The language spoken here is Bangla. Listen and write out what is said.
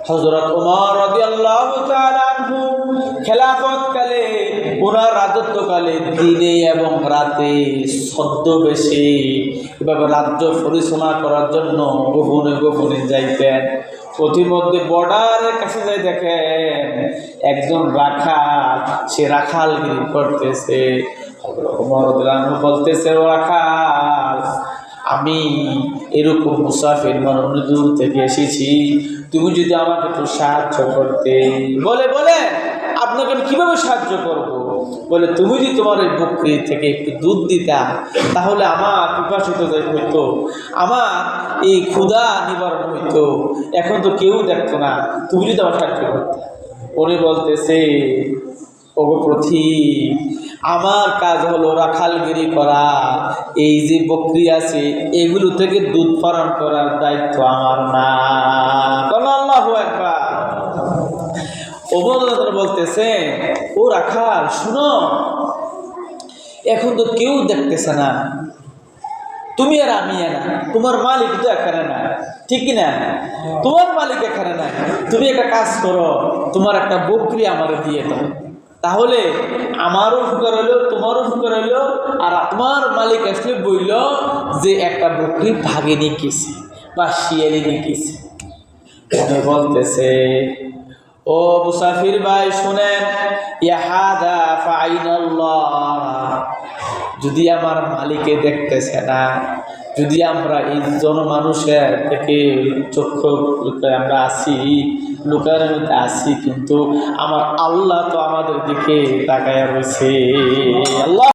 হযরত ওমর রাদিয়াল্লাহু তাআলা আনহু খেলাফত কালে, ওনার রাজত্বকালে দিনে এবং রাতে ছদ্মবেশে এভাবে রাজ্য পরিচালনা করার জন্য গোপনে গোপনে যাইতেন। প্রতিমধ্যে বর্ডারের কাছে যাই দেখেন একজন রাখাল, সে রাখালগিরি করতেছে। ওমর রাদিয়াল্লাহু আনহু বলতেছে, ও রাখাল, আমি এরকম মুসাফির মানে দূর থেকে এসেছি, তুমি যদি আমাকে একটু সাহায্য করতে। বলে আপনাকে আমি কীভাবে সাহায্য করব? বলে তুমি যদি তোমার এই বকরি থেকে একটু দুধ দিতা, তাহলে আমার পিপাসিত হইতো, আমার এই ক্ষুধা নিবারণ হইতো। এখন তো কেউ দেখতো না, তুমি যদি আমার সাহায্য করতে। উনি বলতেছে, ওগো পথিক, আমার কাজ হলো রাখালগিরি করা, এই যে বকরি আছে এগুলো থেকে দুধ পালন করার দায়িত্ব আমার না। আল্লাহু আকবার। ওমর বলতেছে, ও রাখাল শুনো, এখন তো কেউ দেখতেছে না, তুমি আর আমি না, তোমার মালিক তো এখানে না, ঠিক কিনা? তোমার মালিক এখানে না, তুমি একটা কাজ করো, তোমার একটা বকরি আমার দিয়ে দাও, তাহলে আমারও উপকার হইল, তোমারও উপকার হইল, আর তোমার মালিক আসলে বলল যে একটা বকরি ভাগে নিয়ে গেছে বা শিয়ালে নিয়ে গেছে। বলতেছে, ও মুসাফির ভাই শুনেন, ইয়াহাদা ফাইনাল্লাহ, যদি আমার মালিকে দেখতেছে না, যদি আমরা এই জনমানুষের থেকে চক্ষু আমরা আসি, লোকের মধ্যে আসি, কিন্তু আমার আল্লাহ তো আমাদের দিকে তাকায়া রয়েছে। আল্লাহ